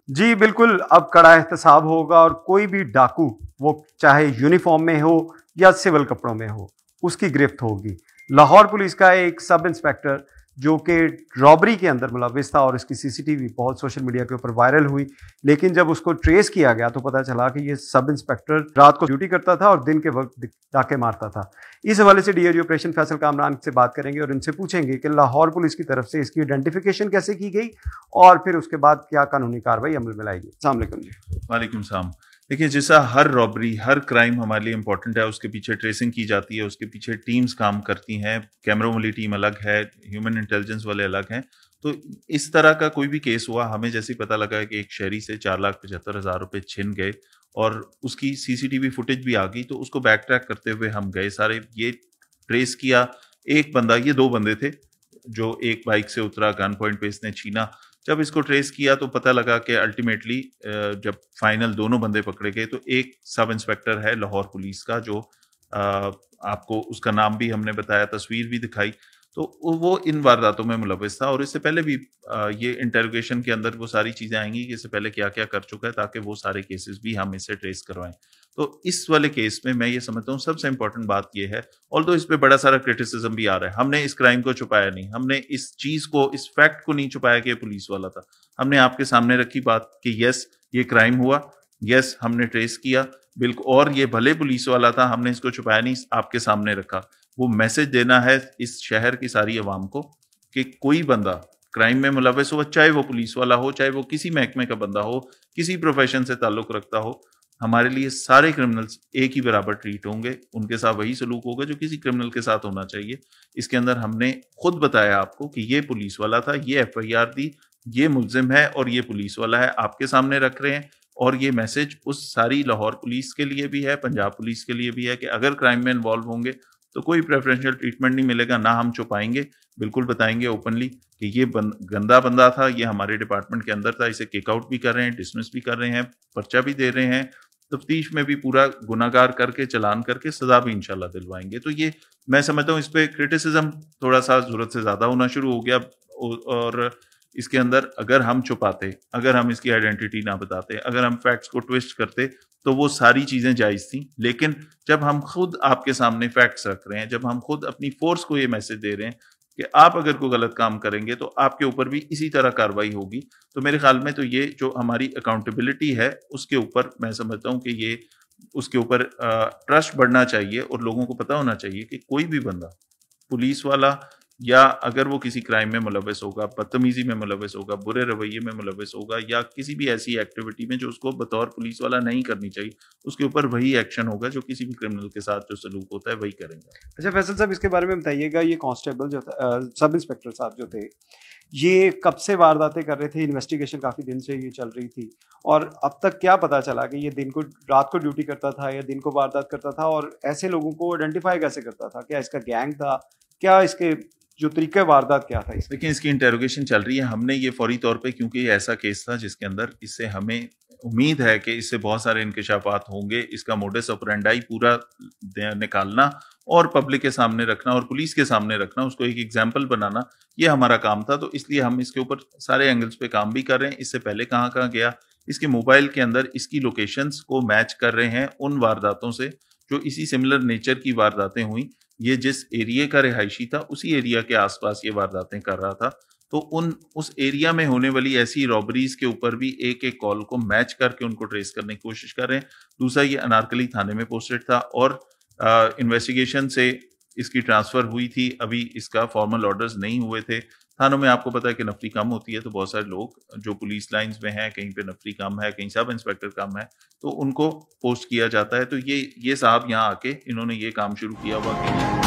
जी बिल्कुल, अब कड़ा एहतसाब होगा और कोई भी डाकू, वो चाहे यूनिफ़ॉर्म में हो या सिविल कपड़ों में हो, उसकी गिरफ्त होगी। लाहौर पुलिस का एक सब इंस्पेक्टर जो कि रॉबरी के अंदर मुलविस था और इसकी सीसीटीवी बहुत सोशल मीडिया के ऊपर वायरल हुई, लेकिन जब उसको ट्रेस किया गया तो पता चला कि ये सब इंस्पेक्टर रात को ड्यूटी करता था और दिन के वक्त डाके मारता था। इस हवाले से डीआईजी ऑपरेशन फैसल कामरान से बात करेंगे और इनसे पूछेंगे कि लाहौर पुलिस की तरफ से इसकी आइडेंटिफिकेशन कैसे की गई और फिर उसके बाद क्या कानूनी कार्रवाई अमल में लाएगी। अस्सलाम वालेकुम जी। वालेकुम सलाम। देखिए, जैसा हर रॉबरी, हर क्राइम हमारे लिए इंपॉर्टेंट है, उसके पीछे ट्रेसिंग की जाती है, उसके पीछे टीम्स काम करती हैं, कैमरों वाली टीम अलग है, ह्यूमन इंटेलिजेंस वाले अलग हैं। तो इस तरह का कोई भी केस हुआ, हमें जैसे ही पता लगा कि एक शहरी से 4,75,000 रुपए छिन गए और उसकी सीसीटीवी फुटेज भी आ गई, तो उसको बैक ट्रैक करते हुए हम गए सारे, ये ट्रेस किया। एक बंदा, ये 2 बंदे थे, जो एक बाइक से उतरा, गन पॉइंट पे इसने छीना। जब इसको ट्रेस किया तो पता लगा कि अल्टीमेटली जब फाइनल दोनों बंदे पकड़े गए तो एक सब इंस्पेक्टर है लाहौर पुलिस का, जो आपको उसका नाम भी हमने बताया, तस्वीर भी दिखाई। तो वो इन वारदातों में मुलविस था और इससे पहले भी ये इंटरोगेशन के अंदर वो सारी चीजें आएंगी कि इससे पहले क्या क्या कर चुका है, ताकि वो सारे केसेस भी हम इससे ट्रेस करवाएं। तो इस वाले केस में मैं ये समझता हूँ सबसे इंपॉर्टेंट बात ये है, ऑल्दो इस पे बड़ा सारा क्रिटिसिज्म भी आ रहा है, हमने इस क्राइम को छुपाया नहीं, हमने इस चीज को, इस फैक्ट को नहीं छुपाया कि ये पुलिस वाला था। हमने आपके सामने रखी बात कि यस ये क्राइम हुआ, यस हमने ट्रेस किया बिल्कुल, और ये भले पुलिस वाला था, हमने इसको छुपाया नहीं, आपके सामने रखा। वो मैसेज देना है इस शहर की सारी अवाम को कि कोई बंदा क्राइम में मुलविस हो, चाहे वो पुलिस वाला हो, चाहे वो किसी महकमे का बंदा हो, किसी प्रोफेशन से ताल्लुक रखता हो, हमारे लिए सारे क्रिमिनल्स एक ही बराबर ट्रीट होंगे, उनके साथ वही सलूक होगा जो किसी क्रिमिनल के साथ होना चाहिए। इसके अंदर हमने खुद बताया आपको कि ये पुलिस वाला था, ये एफआईआर दी, ये मुल्जिम है और ये पुलिस वाला है, आपके सामने रख रहे हैं। और ये मैसेज उस सारी लाहौर पुलिस के लिए भी है, पंजाब पुलिस के लिए भी है कि अगर क्राइम में इन्वॉल्व होंगे तो कोई प्रेफरेंशियल ट्रीटमेंट नहीं मिलेगा, ना हम छुपाएंगे, बिल्कुल बताएंगे ओपनली कि ये गंदा बंदा था, ये हमारे डिपार्टमेंट के अंदर था, इसे किक आउट भी कर रहे हैं, डिसमिस भी कर रहे हैं, पर्चा भी दे रहे हैं, तफ्तीश में भी पूरा गुनाहगार करके, चालान करके सजा भी इंशाल्लाह दिलवाएंगे। तो ये मैं समझता हूँ इस पे क्रिटिसिज्म थोड़ा सा जरूरत से ज्यादा होना शुरू हो गया, और इसके अंदर अगर हम छुपाते, अगर हम इसकी आइडेंटिटी ना बताते, अगर हम फैक्ट्स को ट्विस्ट करते, तो वो सारी चीजें जायज थी। लेकिन जब हम खुद आपके सामने फैक्ट्स रख रहे हैं, जब हम खुद अपनी फोर्स को ये मैसेज दे रहे हैं कि आप अगर कोई गलत काम करेंगे तो आपके ऊपर भी इसी तरह कार्रवाई होगी, तो मेरे ख्याल में तो ये जो हमारी अकाउंटेबिलिटी है उसके ऊपर मैं समझता हूँ कि ये उसके ऊपर ट्रस्ट बढ़ना चाहिए और लोगों को पता होना चाहिए कि कोई भी बंदा, पुलिस वाला या अगर वो किसी क्राइम में मुलविस होगा, बदतमीजी में मुलविस होगा, बुरे रवैये में मुलविस होगा, या किसी भी ऐसी एक्टिविटी में जो उसको बतौर पुलिस वाला नहीं करनी चाहिए, उसके ऊपर वही एक्शन होगा जो किसी भी क्रिमिनल के साथ जो सलूक होता है वही करेंगे। अच्छा फैसल साहब, इसके बारे में बताइएगा, ये कांस्टेबल जो था, सब इंस्पेक्टर साहब जो थे, ये कब से वारदातें कर रहे थे? इन्वेस्टिगेशन काफ़ी दिन से ये चल रही थी और अब तक क्या पता चला कि ये दिन को, रात को ड्यूटी करता था या दिन को वारदात करता था, और ऐसे लोगों को आइडेंटिफाई कैसे करता था? क्या इसका गैंग था? क्या इसके जो तरीके वारदात क्या था इसका? लेकिन इसकी इंटेरोगेशन चल रही है। हमने ये फौरी तौर पे, क्योंकि ये ऐसा केस था जिसके अंदर इससे हमें उम्मीद है कि इससे बहुत सारे इंकशाफात होंगे, इसका मोडस ऑपरेंडाई पूरा निकालना और पब्लिक के सामने रखना और पुलिस के सामने रखना, उसको एक एग्जाम्पल बनाना, ये हमारा काम था। तो इसलिए हम इसके ऊपर सारे एंगल्स पे काम भी कर रहे हैं। इससे पहले कहाँ कहाँ गया, इसके मोबाइल के अंदर इसकी लोकेशंस को मैच कर रहे हैं उन वारदातों से जो इसी सिमिलर नेचर की वारदातें हुई। ये जिस एरिया का रिहायशी था उसी एरिया के आसपास ये वारदातें कर रहा था, तो उस एरिया में होने वाली ऐसी रॉबरीज के ऊपर भी एक एक कॉल को मैच करके उनको ट्रेस करने की कोशिश कर रहे हैं। दूसरा, ये अनारकली थाने में पोस्टेड था और इन्वेस्टिगेशन से इसकी ट्रांसफर हुई थी, अभी इसका फॉर्मल ऑर्डर्स नहीं हुए थे। थानों में आपको पता है कि नफरी कम होती है, तो बहुत सारे लोग जो पुलिस लाइंस में हैं, कहीं पे नफरी कम है, कहीं सब इंस्पेक्टर कम है, तो उनको पोस्ट किया जाता है। तो ये साहब यहाँ आके इन्होंने ये काम शुरू किया हुआ कि